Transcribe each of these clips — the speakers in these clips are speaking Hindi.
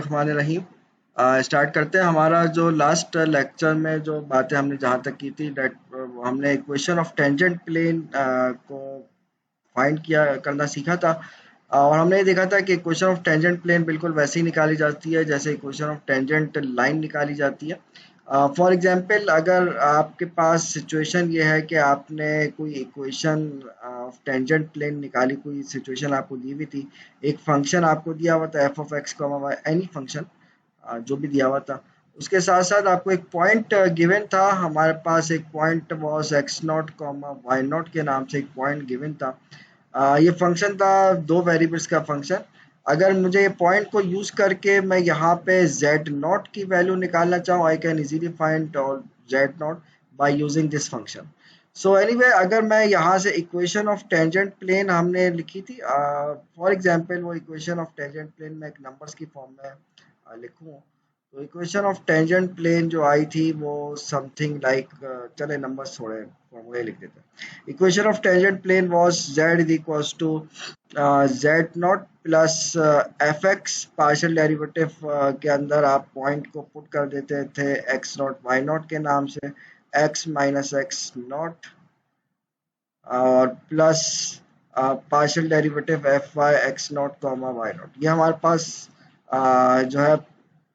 बिस्मिल्लाहिर्रहमानिर्रहीम। स्टार्ट करते हैं। हमारा जो लास्ट लेक्चर में जो बातें हमने जहाँ तक की थी डेट हमने इक्वेशन ऑफ टेंजेंट प्लेन को फाइंड किया करना सीखा था। और हमने ये देखा था कि इक्वेशन ऑफ टेंजेंट प्लेन बिल्कुल वैसे ही निकाली जाती है जैसे इक्वेशन ऑफ टेंजेंट लाइन निकाली जाती है। फॉर एग्जांपल अगर आपके पास सिचुएशन ये है कि आपने कोई इक्वेशन ऑफ टेंजेंट प्लेन निकाली, कोई सिचुएशन आपको दी हुई थी, एक फंक्शन आपको दिया हुआ था F of X comma Y, any function जो भी दिया हुआ था, उसके साथ साथ आपको एक पॉइंट गिवन था। हमारे पास एक point was X not comma why not के नाम से एक पॉइंट गिवन था। ये फंक्शन था दो वेरिएबल्स का फंक्शन। अगर मुझे ये पॉइंट को यूज करके मैं यहाँ पे z नॉट की वैल्यू निकालना चाहूँ, I can easily find z not by using this function. So anyway, अगर मैं यहाँ से इक्वेशन ऑफ टेंजेंट प्लेन हमने लिखी थी, फॉर एग्जांपल वो इक्वेशन ऑफ टेंजेंट प्लेन में एक नंबर्स की फॉर्म में लिखूँ, तो इक्वेशन ऑफ टेंजेंट प्लेन जो आई थी वो समथिंग लाइक, चले नंबर्स थोड़े फॉर्मूले लिख देते हैं। Equation of tangent plane was z is equals to z nought plus F X, partial derivative के अंदर आप पॉइंट को पुट कर देते थे x नॉट y नॉट के नाम से, x माइनस एक्स नॉट और plus partial derivative F Y X not comma Y nought. ये हमारे पास जो है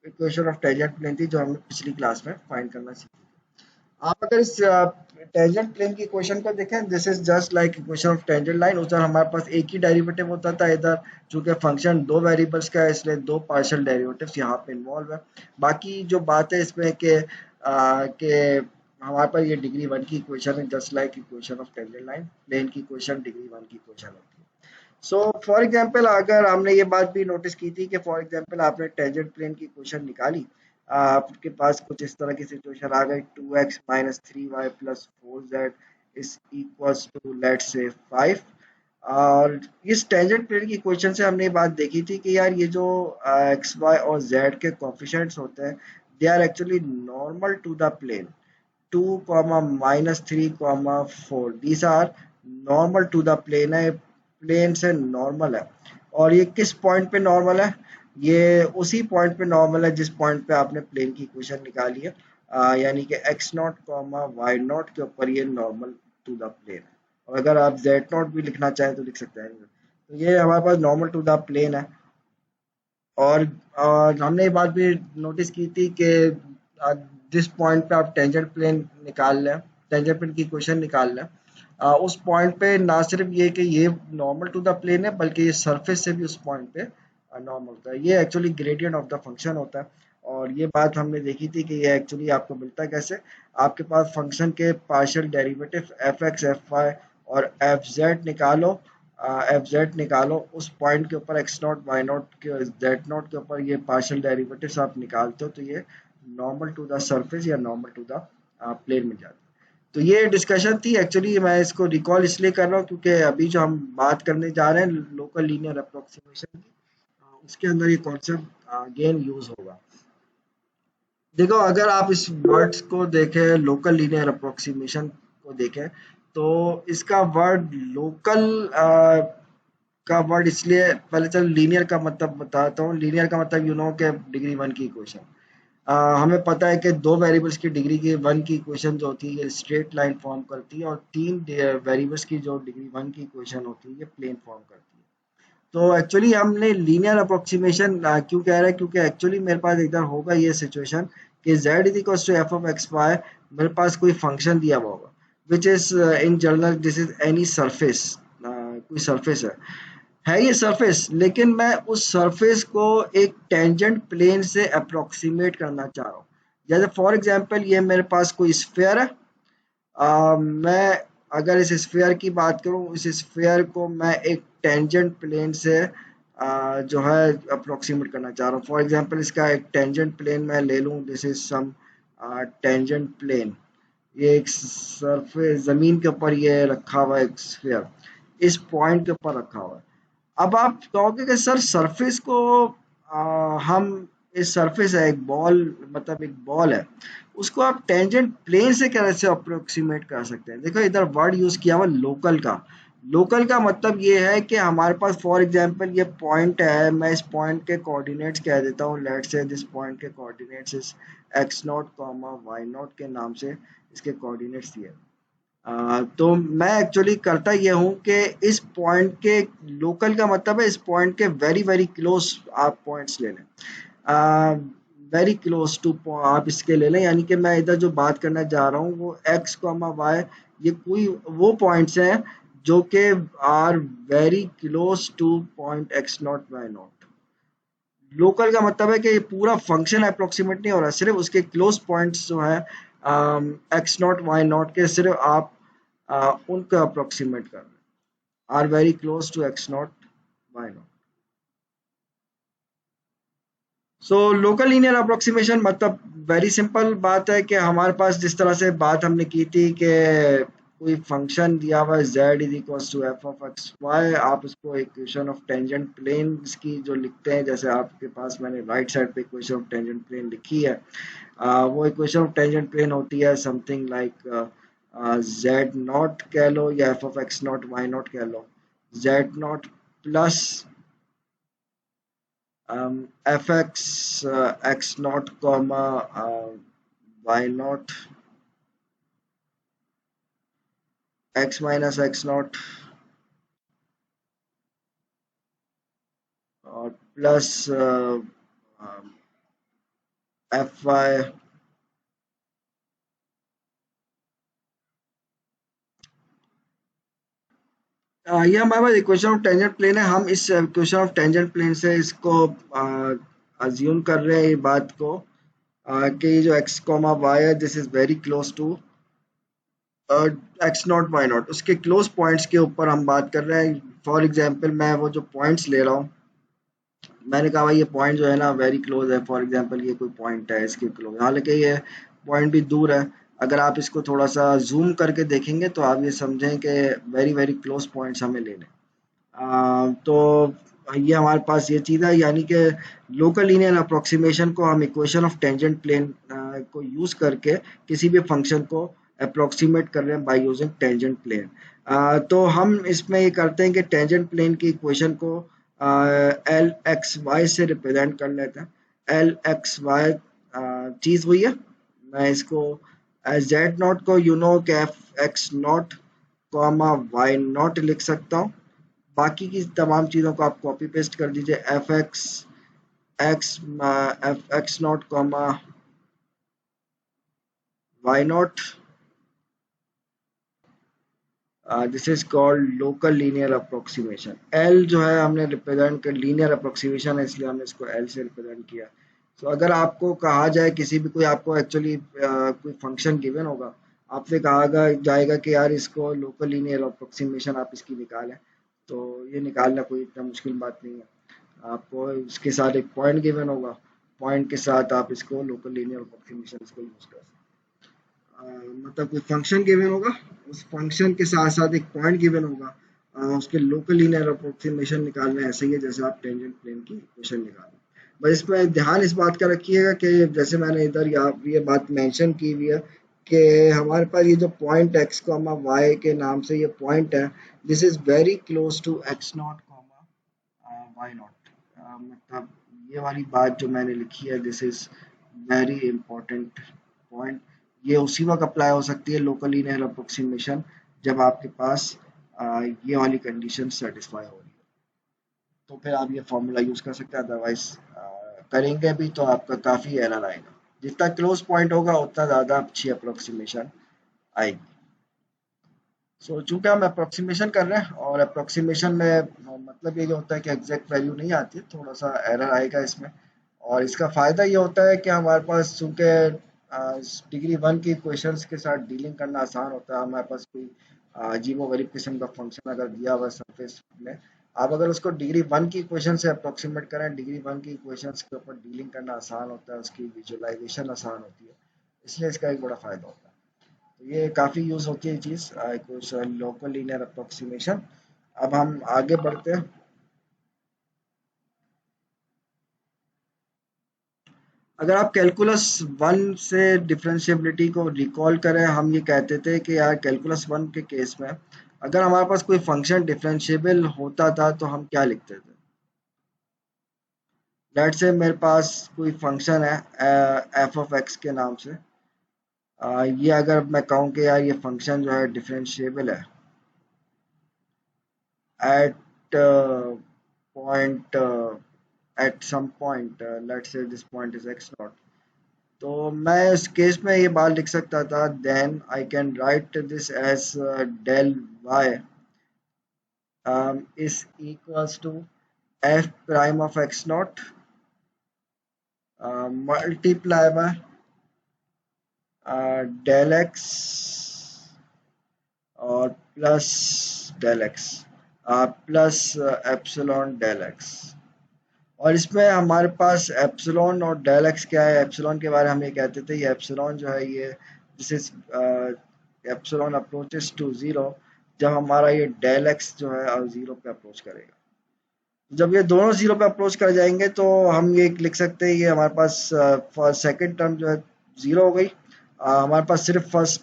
इक्वेशन ऑफ टेंजेंट प्लेन थी जो हमने पिछली क्लास में फाइंड करना सीखी। आप अगर इस टेंजेंट प्लेन की इक्वेशन को देखें, this is just like equation of tangent line. उधर हमारे पास एक ही डेरिवेटिव होता था, इधर चूंकि फंक्शन दो वेरिएबल्स का है इसलिए दो पार्शियल डेरिवेटिव्स यहाँ पे इन्वॉल्व है। बाकी जो बात है इसमें कि हमारे पास ये डिग्री वन की इक्वेशन है, just like equation of tangent line. Plane की इक्वेशन डिग्री वन की इक्वेशन होती है। सो फॉर एग्जांपल अगर हमने ये बात भी नोटिस की थी कि फॉर एग्जांपल आपने टेंजेंट प्लेन की इक्वेशन निकाली, आपके पास कुछ इस तरह की सिचुएशन आ गई, 2x minus 3y plus 4z is equals to let's say 5। और इस टेंजेंट प्लेन की इक्वेशन से हमने ये बात देखी थी कि यार ये जो एक्स वाई और जेड के कोफिशिएंट्स होते हैं, they are actually normal to the plane 2 comma minus 3 comma 4, these are normal to the plane है, प्लेन से नॉर्मल है। और ये किस पॉइंट पे नॉर्मल है? ये उसी पॉइंट पे नॉर्मल है जिस पॉइंट पे आपने प्लेन की इक्वेशन निकाली है, यानी कि x not comma why not के ऊपर ये नॉर्मल टू द प्लेन है। और अगर आप जेड नॉट भी लिखना चाहें तो लिख सकते हैं। तो ये हमारे पास नॉर्मल टू द प्लेन है। और हमने ये बात भी नोटिस की थी कि जिस पॉइंट पे आप टेंजेंट प्लेन निकाल लें, टेंजेंट प्लेन की इक्वेशन निकाल लें, उस पॉइंट पे ना सिर्फ ये कि ये नॉर्मल टू द प्लेन है बल्कि ये सरफेस से भी उस पॉइंट पे नॉर्मल होता है। ये actually gradient of the function होता है। और ये बात हमने देखी थी कि ये एक्चुअली आपको मिलता है कैसे? आपके पास फंक्शन के partial derivative f x f y और एफ जेड निकालो, एफ जेड निकालो, उस पॉइंट के ऊपर एक्स नॉट वाई नॉट के जेड नॉट के ऊपर ये पार्शियल डेरिवेटिव्स आप निकालते हो तो ये नॉर्मल टू द सरफेस या नॉर्मल टू द प्लेन में जाता है। तो ये डिस्कशन थी। एक्चुअली मैं इसको रिकॉल इसलिए कर रहा हूँ क्योंकि अभी जो हम बात करने जा रहे हैं लोकल लीनियर अप्रोक्सीमेशन की, उसके अंदर ये कॉन्सेप्ट अगेन यूज होगा। देखो, अगर आप इस वर्ड्स को देखें, लोकल लीनियर अप्रोक्सीमेशन को देखें, तो इसका वर्ड लोकल का वर्ड इसलिए, पहले चलो लीनियर का मतलब बताता हूँ। लीनियर का मतलब यू नो के डिग्री वन की इक्वेशन। हमें पता है कि दो वेरिएबल्स की डिग्री की वन की इक्वेशन जो होती है ये स्ट्रेट लाइन फॉर्म करती है, और तीन वेरिएबल्स की जो डिग्री वन की इक्वेशन होती है ये प्लेन फॉर्म करती है। तो एक्चुअली हमने लीनियर अप्रोक्सीमेशन क्यों कह रहे हैं? क्योंकि एक्चुअली मेरे पास इधर होगा ये सिचुएशन कि z is equal to f of x y, मेरे पास कोई फंक्शन दिया हुआ होगा which is in general this is any surface, कोई सरफेस है ये सरफेस, लेकिन मैं उस सरफेस को एक टेंजेंट प्लेन से अप्रोक्सीमेट करना चाह रहा हूँ। जैसे फॉर एग्जांपल ये मेरे पास कोई स्फीयर है, मैं अगर इस स्फीयर की बात करूं, इस स्फीयर को मैं एक टेंजेंट प्लेन से जो है अप्रोक्सीमेट करना चाह रहा हूँ। फॉर एग्जांपल इसका एक टेंजेंट प्लेन मैं ले लूं, this is some tangent plane. ये एक सरफेस जमीन के ऊपर ये रखा हुआ है, एक स्फीयर इस पॉइंट के ऊपर रखा हुआ है। अब आप कहोगे कि सर सरफेस को हम, इस सरफेस है एक बॉल, मतलब एक बॉल है, उसको आप टेंजेंट प्लेन से कैसे अप्रोक्सीमेट कर सकते हैं? देखो इधर वर्ड यूज किया हुआ लोकल का। लोकल का मतलब ये है कि हमारे पास फॉर एग्जांपल ये पॉइंट है, मैं इस पॉइंट के कोऑर्डिनेट्स कह देता हूँ, लेट्स से दिस पॉइंट के coordinates is x not comma why not के नाम से इसके कोऑर्डिनेट्स दिए। तो मैं एक्चुअली करता ये हूँ कि इस पॉइंट के लोकल का मतलब है इस पॉइंट के वेरी वेरी क्लोज आप पॉइंट्स ले लें, वेरी क्लोज टू आप इसके ले लें, यानी कि मैं इधर जो बात करना जा रहा हूँ वो एक्स कॉमा वाई, ये कोई वो पॉइंट्स हैं जो कि are very close to point x naught y naught. Local का मतलब है कि ये पूरा फंक्शन अप्रोक्सीमेट नहीं हो रहा, सिर्फ उसके क्लोज पॉइंट्स जो है एक्स नॉट वाई नॉट के, सिर्फ आप उनको अप्रोक्सीमेट कर रहे हैं, are very close to x naught y naught. So local linear approximation मतलब वेरी सिंपल बात है कि हमारे पास जिस तरह से बात हमने की थी कि कोई फंक्शन दिया हुआ है z is equals to f of x y, आप उसको इक्वेशन ऑफ टेंजेंट प्लेन की जो लिखते हैं, जैसे आपके पास मैंने राइट साइड पे इक्वेशन ऑफ टेंजेंट प्लेन लिखी है, वो इक्वेशन ऑफ टेंजेंट प्लेन होती है समथिंग लाइक जेड नॉट कह लो या f of x naught y naught कह लो, z naught plus fx x naught comma y naught x minus x naught और प्लस fy ये हमारे पास इक्वेशन ऑफ टेंजेंट प्लेन है। हम इस इक्वेशन ऑफ टेंजेंट प्लेन से इसको अज्यूम कर रहे हैं ये बात को कि ये जो x कॉमा वाई है this is very close to x naught y naught, उसके क्लोज पॉइंट्स के ऊपर हम बात कर रहे हैं। फॉर एग्जांपल मैं वो जो पॉइंट्स ले रहा हूँ, मैंने कहा भाई ये पॉइंट जो है ना वेरी क्लोज है, फॉर एग्जांपल ये कोई पॉइंट है इसके क्लोज, हालांकि ये पॉइंट भी दूर है। अगर आप इसको थोड़ा सा जूम करके देखेंगे तो आप ये समझें कि वेरी वेरी क्लोज पॉइंट्स हमें लेने। तो ये हमारे पास ये चीज़ है, यानी कि लोकल लीनियर अप्रोक्सीमेशन को हम इक्वेशन ऑफ टेंजेंट प्लेन को यूज़ करके किसी भी फंक्शन को अप्रोक्सीमेट कर रहे हैं बाय यूजिंग टेंजेंट प्लेन। तो हम इसमें ये करते हैं कि टेंजेंट प्लेन की इक्वेशन को एल एक्स वाई से रिप्रेजेंट कर लेते हैं। एल एक्स वाई चीज़ हुई है, मैं इसको जेड नॉट को यू नो के f x not comma Y naught लिख सकता हूँ। बाकी की तमाम चीज़ों को आप कॉपी पेस्ट कर दीजिए, f x x f x not comma Y naught, this is called local linear approximation. L जो है हमने रिप्रेजेंट कर, लीनियर अप्रोक्सीमेशन है इसलिए हमने इसको एल से रिप्रेजेंट किया। तो अगर आपको कहा जाए किसी भी कोई आपको एक्चुअली कोई फंक्शन गिवन होगा, आपसे कहा जाएगा कि यार इसको लोकल लीनियर अप्रोक्सीमेशन आप इसकी निकालें, तो ये निकालना कोई इतना मुश्किल बात नहीं है। आपको इसके साथ एक पॉइंट गिवन होगा, पॉइंट के साथ आप इसको लोकल लीनियर अप्रोक्सीमेशन इसको यूज कर सकते हैं। मतलब कोई फंक्शन गिवन होगा, उस फंक्शन के साथ साथ एक पॉइंट गिवन होगा, उसके लोकल लीनियर अप्रोक्सीमेशन निकालना ऐसे ही है जैसे आप टेंजेंट प्लेन की इक्वेशन निकालें। बस इसमें ध्यान इस बात का रखिएगा कि जैसे मैंने इधर ये बात मेंशन की हुई है कि हमारे पास ये जो पॉइंट एक्स कॉमा वाई के नाम से ये पॉइंट है, this is very close to x not comma Y naught, मतलब ये वाली बात जो मैंने लिखी है this is very important point. ये उसी वक्त अप्लाई हो सकती है लोकल लीनियर अप्रोक्सीमेशन जब आपके पास ये वाली कंडीशन सेटिस्फाई हो रही है, तो फिर आप ये फॉर्मूला यूज कर सकते हैं, अदरवाइज करेंगे भी तो आपका काफ़ी एरर आएगा। जितना क्लोज पॉइंट होगा उतना ज़्यादा अच्छी अप्रोक्सीमेशन आएगी। सो चूंकि हम अप्रोक्सीमेशन कर रहे हैं और अप्रोक्सीमेशन में मतलब ये जो होता है कि एग्जैक्ट वैल्यू नहीं आती, थोड़ा सा एरर आएगा इसमें। और इसका फ़ायदा ये होता है कि हमारे पास चूंकि डिग्री वन की क्वेश्चंस के साथ डीलिंग करना आसान होता है। हमारे पास कोई अजीबो गरीब किस्म का फंक्शन अगर दिया हुआ सरफेस में, आप अगर उसको डिग्री वन की इक्वेशन से अप्रोक्सीमेट करें, डिग्री वन की इक्वेशंस के ऊपर डीलिंग करना आसान होता है, उसकी विजुअलाइजेशन आसान होती है, इसलिए इसका एक बड़ा फ़ायदा होता है। तो ये काफ़ी यूज़ होती है ये चीज़ इक्वेशन लोकल लीनियर अप्रोक्सीमेशन। अब हम आगे बढ़ते हैं। अगर आप कैलकुलस वन से डिफरेंशिएबिलिटी को रिकॉल करें, हम ये कहते थे कि यार कैलकुलस वन के केस में अगर हमारे पास कोई फंक्शन डिफरेंशिएबल होता था तो हम क्या लिखते थे? लेट्स से मेरे पास कोई फंक्शन है एफ ऑफ एक्स के नाम से। ये अगर मैं कहूँ कि यार ये फंक्शन जो है डिफरेंशिएबल है at point at some point, let's say this point is x naught, तो मैं इस केस में ये बात लिख सकता था, then I can write this as del y is equals to f prime of x naught multiply by del x और plus del x plus epsilon del x. और इसमें हमारे पास एप्सिलॉन और डेल एक्स क्या है? एप्सिलॉन के बारे में हम ये कहते थे, ये एप्सिलॉन जो है ये this is epsilon approaches to zero, जब हमारा ये डेल एक्स जो है जीरो पे अप्रोच करेगा। जब ये दोनों जीरो पे अप्रोच कर जाएंगे तो हम ये लिख सकते हैं, ये हमारे पास सेकंड टर्म जो है जीरो हो गई। हमारे पास सिर्फ फर्स्ट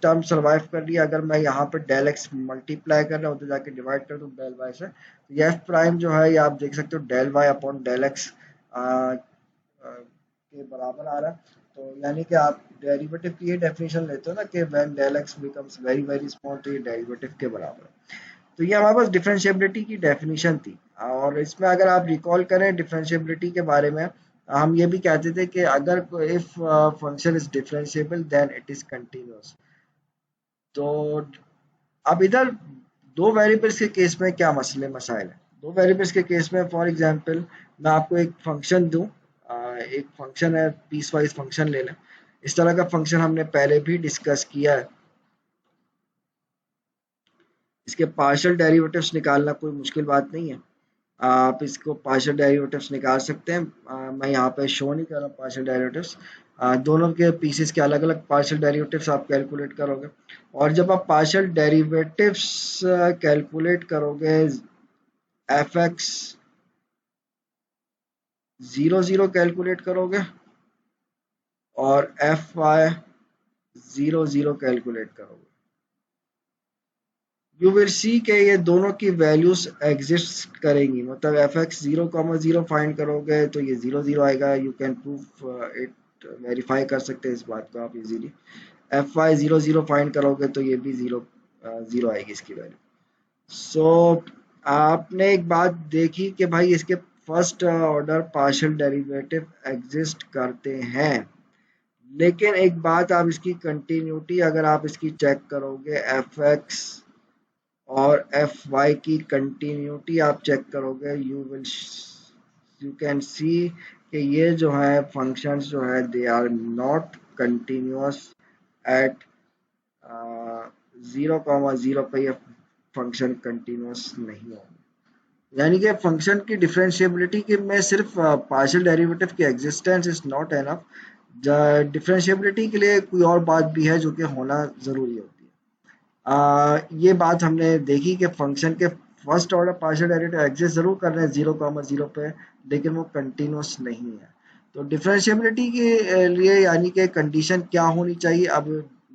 टर्म सर्वाइव कर लिया। अगर मैं यहाँ पे डेल एक्स मल्टीप्लाई कर रहा हूँ तो जाके डिवाइड कर दूँ डेल वाई से, तो ये एफ प्राइम जो है ये आप देख सकते हो del y upon del x के बराबर आ रहा है। तो यानी कि आप डेरिवेटिव की ये डेफिनेशन लेते हो ना कि when del x becomes very very small, तो ये डेरिवेटिव के बराबर है। तो ये हमारे पास डिफरेंशिएबिलिटी की डेफिनेशन थी। और इसमें अगर आप रिकॉल करें डिफरेंशिएबिलिटी के बारे में, हम ये भी कहते थे कि अगर if function is differentiable then it is continuous. तो अब इधर दो वेरिएबल्स के केस में क्या मसले मसाइल है? दो वेरिएबल्स के केस में फॉर एग्जांपल मैं आपको एक फंक्शन दूं, एक फंक्शन है पीस वाइज फंक्शन ले लें। इस तरह का फंक्शन हमने पहले भी डिस्कस किया है। इसके पार्शियल डेरिवेटिव्स निकालना कोई मुश्किल बात नहीं है, आप इसको पार्शियल डेरिवेटिव्स निकाल सकते हैं। मैं यहाँ पे शो नहीं कर रहा पार्शियल डेरिवेटिव्स। दोनों के पीसेस के अलग अलग पार्शियल डेरिवेटिव्स आप कैलकुलेट करोगे, और जब आप पार्शियल डेरिवेटिव्स कैलकुलेट करोगे f x zero zero calculate करोगे और f y zero zero calculate करोगे, यू विल सी के ये दोनों की वैल्यूज एग्जिस्ट करेंगी। मतलब f x zero comma zero find करोगे तो ये जीरो जीरो आएगा। You can prove it, verify कर सकते हैं इस बात को आप easily. F y zero zero find करोगे तो ये भी जीरो जीरो आएगी इसकी वैल्यू। सो आपने एक बात देखी कि भाई इसके first order partial derivative exist करते हैं, लेकिन एक बात आप इसकी कंटिन्यूटी अगर आप इसकी चेक करोगे, एफ एक्स और एफ वाई की कंटिन्यूटी आप चेक करोगे, यू कैन सी कि ये जो है फंक्शंस जो है they are not continuous at zero comma zero पे ये फंक्शन कंटिन्यूअस नहीं होगा। यानी कि फंक्शन की डिफरेंशिएबिलिटी के में सिर्फ पार्शियल डेरिवेटिव की existence is not enough, differentiability के लिए कोई और बात भी है जो कि होना ज़रूरी होती है। ये बात हमने देखी कि फंक्शन के first order partial derivative exist ज़रूर कर रहे हैं जीरो कॉमा जीरो पे, लेकिन वो कंटिन्यूस नहीं है। तो डिफरेंशिएबिलिटी के लिए यानी कि कंडीशन क्या होनी चाहिए, अब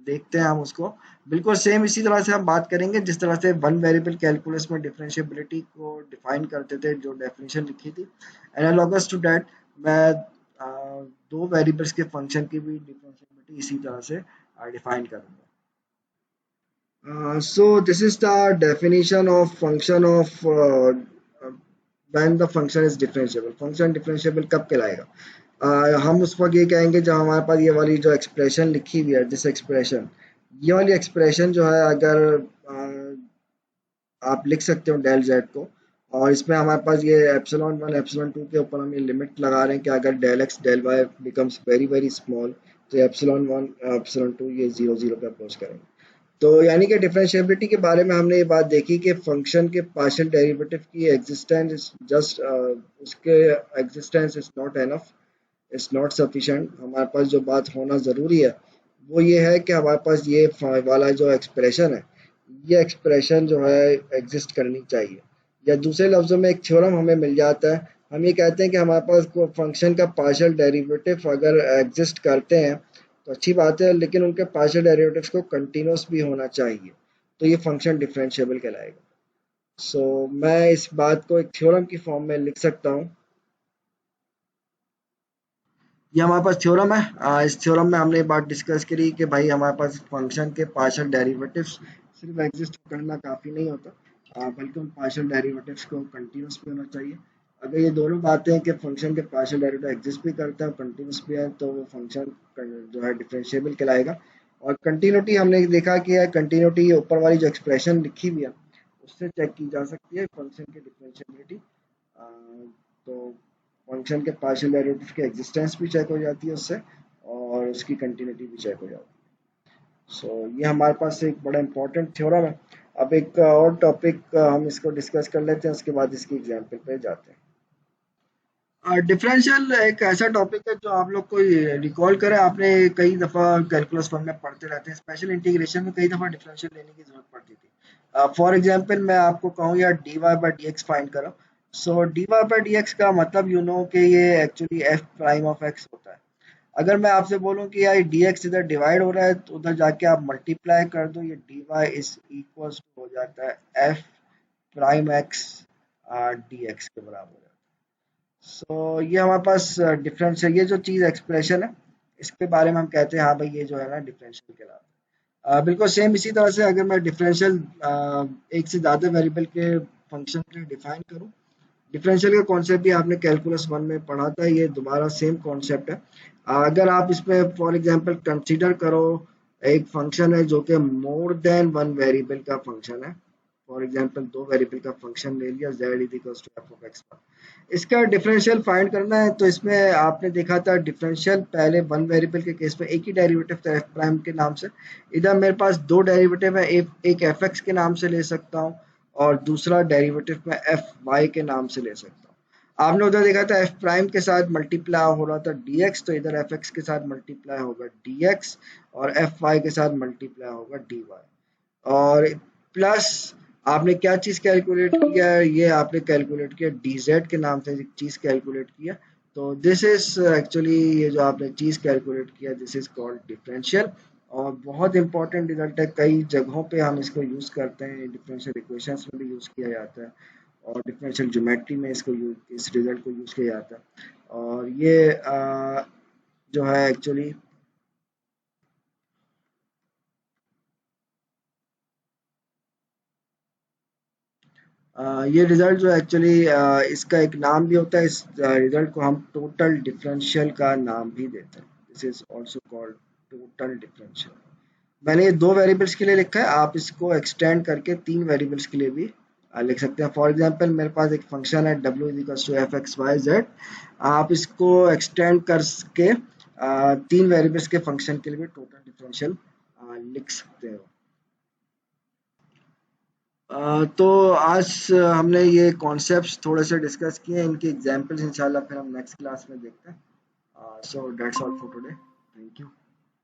देखते हैं हम उसको। बिल्कुल सेम इसी तरह से हम बात करेंगे जिस तरह से वन वेरिएबल कैलकुलस में डिफरेंशिएबिलिटी को डिफाइन करते थे, जो डेफिनेशन लिखी थी। एनालॉगस टू दैट मैं दो वेरिएबल्स के फंक्शन की भी डिफरेंशिएबिलिटी इसी तरह से डिफाइन करूंगा। So this is the definition of function of when the function is differentiable. Function differentiable कब कहलाएगा? हम उस वक्त ये कहेंगे जब हमारे पास ये वाली जो एक्सप्रेशन लिखी हुई है, दिस एक्सप्रेशन, ये वाली एक्सप्रेशन जो है अगर आप लिख सकते हो डेल जेड को, और इसमें हमारे पास ये एप्सिलॉन वन एप्सिलॉन टू के ऊपर हम ये लिमिट लगा रहे हैं कि अगर del x del y becomes very very small, तो एप्सिलॉन वन एप्सिलॉन टू ये जीरो जीरो पे अप्रोच करेंगे। तो यानी कि डिफरेंशिएबिलिटी के बारे में हमने ये बात देखी कि फंक्शन के पार्शियल डेरिवेटिव की एग्जिस्टेंस इज जस्ट उसके existence is not enough, it's not sufficient. हमारे पास जो बात होना ज़रूरी है वो ये है कि हमारे पास ये वाला जो एक्सप्रेशन है, ये एक्सप्रेशन जो है एग्जिस्ट करनी चाहिए। या दूसरे लफ्ज़ों में एक थ्योरम हमें मिल जाता है, हम ये कहते हैं कि हमारे पास कोई फंक्शन का पार्शियल डेरिवेटिव अगर एग्जिस्ट करते हैं तो अच्छी बात है, लेकिन उनके पार्शियल डेरिवेटिव्स को कंटिन्यूस भी होना चाहिए। तो ये फंक्शन डिफरेंशिएबल कहलाएगा। मैं इस बात को एक थ्योरम की फॉर्म में लिख सकता हूँ। ये हमारे पास थ्योरम है। इस थ्योरम में हमने ये बात डिस्कस करी कि भाई हमारे पास फंक्शन के पार्शियल डेरिवेटिव्स सिर्फ एग्जिस्ट करना काफ़ी नहीं होता, बल्कि उन पार्शियल डेरिवेटिव्स को कंटिन्यूस भी होना चाहिए। अगर ये दोनों बातें कि फंक्शन के पार्शियल डेरिवेटिव एग्जिस्ट भी करते हैं और कंटिन्यूस भी है, तो वो फंक्शन जो है डिफरेंशिएबल कहलाएगा। और कंटिन्यूटी हमने देखा कि कंटिन्यूटी ऊपर वाली जो एक्सप्रेशन लिखी हुई है उससे चेक की जा सकती है फंक्शन की डिफरेंशिएबिलिटी। तो फंक्शन के पार्शियल डेरिवेटिव की एग्जिस्टेंस भी चेक हो जाती है उससे, और उसकी कंटिन्यूटी भी चेक हो जाती है। ये हमारे पास एक बड़ा इंपॉर्टेंट थ्योरम है। अब एक और टॉपिक हम इसको डिस्कस कर लेते हैं, उसके बाद इसकी एग्जांपल पे जाते हैं। डिफरेंशियल एक ऐसा टॉपिक है जो आप लोग को रिकॉल करें, आपने कई दफ़ा कैलकुलस वन में पढ़ते रहते हैं, स्पेशल इंटीग्रेशन में कई दफ़ा डिफरेंशियल लेने की जरूरत पड़ती थी। फॉर एग्जांपल मैं आपको कहूँ यार d y by d x find करो। D y by d x का मतलब यू नो कि ये actually f prime of x होता है। अगर मैं आपसे बोलूं कि यार डी एक्स इधर डिवाइड हो रहा है तो उधर जाके आप मल्टीप्लाई कर दो, ये डी वाई इज इक्वल हो जाता है F prime x D x के बराबर है। ये हमारे पास डिफरेंस है, ये जो चीज़ एक्सप्रेशन है इसके बारे में हम कहते हैं हाँ भाई ये जो है ना डिफरेंशियल कहलाता है। बिल्कुल सेम इसी तरह से अगर मैं डिफरेंशियल एक से ज़्यादा वेरिएबल के फंक्शन के लिए डिफाइन करूँ, डिफरेंशियल का कॉन्सेप्ट भी आपने कैलकुलस वन में पढ़ा था, ये दोबारा सेम कॉन्सेप्ट है। अगर आप इसमें फॉर एग्जांपल कंसीडर करो एक फंक्शन है जो कि मोर देन वन वेरिएबल का फंक्शन है, फॉर एग्जांपल दो वेरिएबल का फंक्शन ले लिया z is equal to f of x. इसका डिफरेंशियल फाइंड करना है तो इसमें आपने देखा था डिफरेंशियल पहले वन वेरिएबल के केस में एक ही डेरिवेटिव था एफ प्राइम के नाम से। इधर मेरे पास दो डेरिवेटिव है, एक एफ एक्स के नाम से ले सकता हूँ और दूसरा डेरिवेटिव मैं एफ वाई के नाम से ले सकता हूँ। आपने उधर देखा था एफ प्राइम के साथ मल्टीप्लाई हो रहा था डी एक्स, तो इधर एफ एक्स के साथ मल्टीप्लाई होगा डी एक्स और एफ वाई के साथ मल्टीप्लाई होगा डी वाई। और प्लस आपने क्या चीज़ कैलकुलेट किया है, ये आपने कैलकुलेट किया डी जेड के नाम से एक चीज़ कैलकुलेट किया। तो दिस इज एक्चुअली ये जो आपने चीज़ कैलकुलेट किया दिस इज कॉल्ड डिफरेंशियल। और बहुत इंपॉर्टेंट रिजल्ट है, कई जगहों पे हम इसको यूज़ करते हैं, डिफरेंशियल इक्वेशंस में भी यूज़ किया जाता है और डिफरेंशियल ज्योमेट्री में इस रिजल्ट को यूज़ किया जाता है। और ये जो है एक्चुअली ये रिजल्ट जो एक्चुअली इसका एक नाम भी होता है, इस रिजल्ट को हम टोटल डिफरेंशियल का नाम भी देते हैं। This is also called total differential. मैंने ये दो वेरिएबल्स के लिए लिखा है, आप इसको एक्सटेंड करके तीन वेरिएबल्स के लिए भी लिख सकते हैं। फॉर एग्जांपल मेरे पास एक फंक्शन है w equals to f x y z, आप इसको एक्सटेंड करके तीन वेरिएबल्स के फंक्शन के लिए भी टोटल डिफरेंशियल लिख सकते हो। तो आज हमने ये कॉन्सेप्ट्स थोड़े से डिस्कस किए, इनके एग्जांपल्स इंशाल्लाह फिर हम नेक्स्ट क्लास में देखते हैं। So that's all for today, thank you.